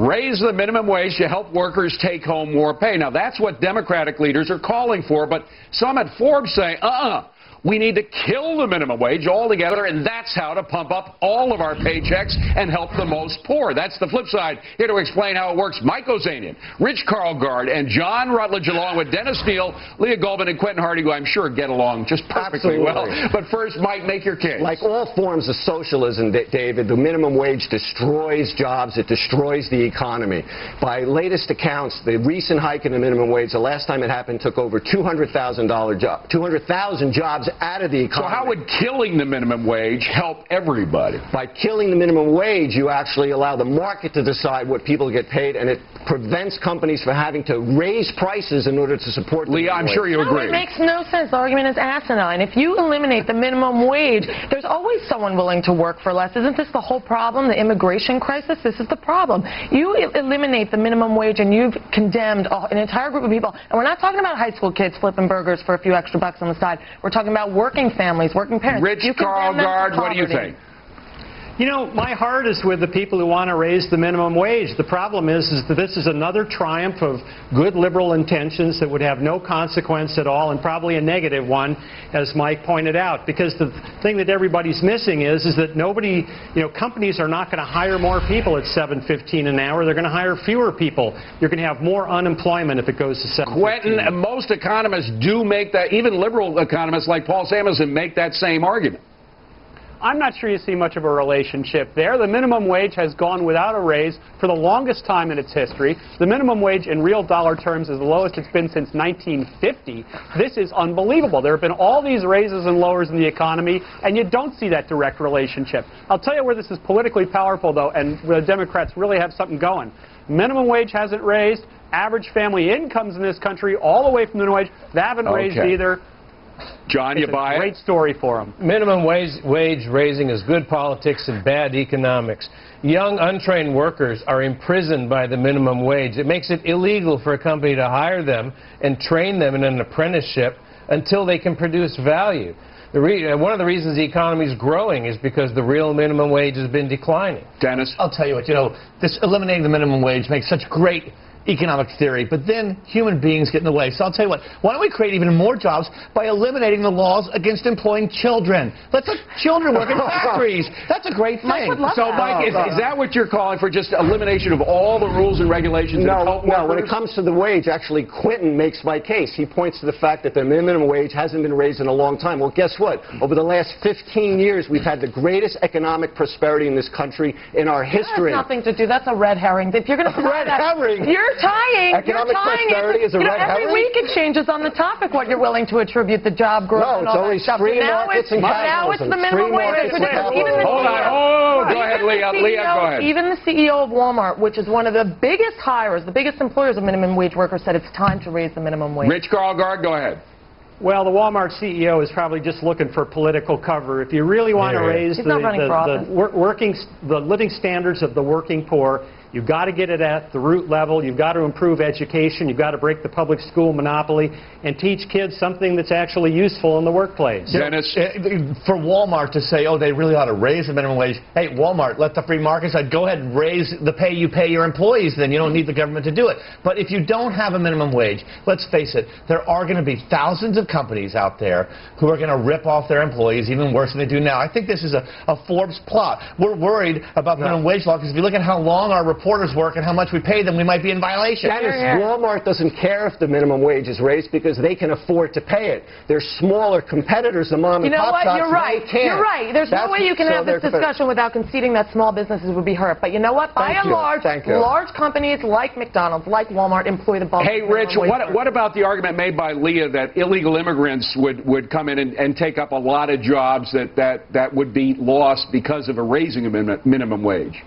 raise the minimum wage to help workers take home more pay. Now, that's what Democratic leaders are calling for, but some at Forbes say, we need to kill the minimum wage altogether, and that's how to pump up all of our paychecks and help the most poor. That's the flip side. Here to explain how it works, Mike Ozanian, Rich Karlgaard, and John Rutledge, along with Dennis Steele, Leah Goldman, and Quentin Hardy, who I'm sure get along just perfectly well. But first, Mike, make your case. Like all forms of socialism, David, the minimum wage destroys jobs. It destroys the economy. By latest accounts, the recent hike in the minimum wage, the last time it happened, took over 200,000 jobs out of the economy. So how would killing the minimum wage help everybody? By killing the minimum wage, you actually allow the market to decide what people get paid, and it prevents companies from having to raise prices in order to support the Leah, I'm sure you agree. No, it makes no sense. The argument is asinine. If you eliminate the minimum wage, there's always someone willing to work for less. Isn't this the whole problem, the immigration crisis? This is the problem. You eliminate the minimum wage and you've condemned an entire group of people. And we're not talking about high school kids flipping burgers for a few extra bucks on the side. We're talking about working families, working parents. Rich Karlgaard, what do you think? You know, my heart is with the people who want to raise the minimum wage. The problem is that this is another triumph of good liberal intentions that would have no consequence at all, and probably a negative one, as Mike pointed out. Because the thing that everybody's missing is that nobody, companies are not going to hire more people at $7.15 an hour. They're going to hire fewer people. You're going to have more unemployment if it goes to $7.15. Quentin, most economists do make that, even liberal economists like Paul Samuelson make that same argument. I'm not sure you see much of a relationship there. The minimum wage has gone without a raise for the longest time in its history. The minimum wage in real dollar terms is the lowest it's been since 1950. This is unbelievable. There have been all these raises and lowers in the economy, and you don't see that direct relationship. I'll tell you where this is politically powerful, though, and where the Democrats really have something going. Minimum wage hasn't raised. Average family incomes in this country, all the way from the minimum wage, they haven't raised either. John, you buy it? Great story for them. Minimum wage raising is good politics and bad economics. Young, untrained workers are imprisoned by the minimum wage. It makes it illegal for a company to hire them and train them in an apprenticeship until they can produce value. One of the reasons the economy is growing is because the real minimum wage has been declining. Dennis? I'll tell you what, this eliminating the minimum wage makes such great economic theory, but then human beings get in the way. So I'll tell you what, why don't we create even more jobs by eliminating the laws against employing children? Let's let children work in factories. That's a great thing. So, Mike, is that what you're calling for, just elimination of all the rules and regulations? No, when it comes to the wage, actually, Quentin makes my case. He points to the fact that the minimum wage hasn't been raised in a long time. Well, guess what? Over the last 15 years, we've had the greatest economic prosperity in this country in our history. That has nothing to do. That's a red herring. If you're going to red herring. You're tying. Economic prosperity is a red herring. Every week it changes on the topic what you're willing to attribute the job growth and all that stuff. Free markets and capitalism. Now it's the minimum wage. Hold on. Go ahead, Leah. Go ahead. Even the CEO of Walmart, which is one of the biggest hirers, the biggest employers of minimum wage workers, said it's time to raise the minimum wage. Rich Karlgaard, go ahead. Well, the Walmart CEO is probably just looking for political cover. If you really want to raise the living standards of the working poor, you've got to get it at the root level. You've got to improve education. You've got to break the public school monopoly and teach kids something that's actually useful in the workplace. Dennis? For Walmart to say, they really ought to raise the minimum wage. Hey, Walmart, let the free market side go ahead and raise the pay you pay your employees. Then you don't need the government to do it. But if you don't have a minimum wage, let's face it, there are going to be thousands of companies out there who are going to rip off their employees even worse than they do now. I think this is a Forbes plot. We're worried about minimum wage law because if you look at how long our reporters work and how much we pay them, we might be in violation. Dennis, Walmart doesn't care if the minimum wage is raised because they can afford to pay it. Their smaller competitors, the mom and pop shops, You're right. You're right. There's no way you can have this discussion without conceding that small businesses would be hurt. But you know what? By and large, large companies like McDonald's, like Walmart, employ the bulk. Hey, Rich, what about the argument made by Leah that illegal immigrants would come in and take up a lot of jobs that would be lost because of a raising of minimum wage?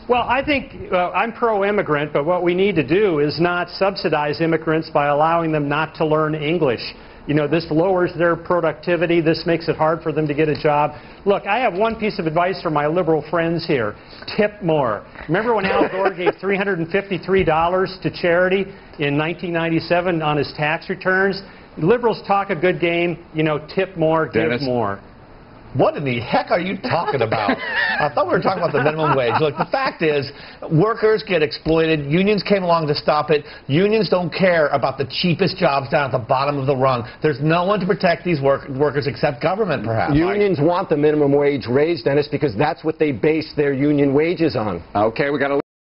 Well, I think I'm pro-immigrant, but what we need to do is not subsidize immigrants by allowing them not to learn English. This lowers their productivity. This makes it hard for them to get a job. Look, I have one piece of advice for my liberal friends here. Tip more. Remember when Al Gore gave $353 to charity in 1997 on his tax returns? Liberals talk a good game. Tip more, give more. What in the heck are you talking about? I thought we were talking about the minimum wage. Look, the fact is, workers get exploited. Unions came along to stop it. Unions don't care about the cheapest jobs down at the bottom of the rung. There's no one to protect these workers except government, perhaps. Unions want the minimum wage raised, Dennis, because that's what they base their union wages on. Okay, we got to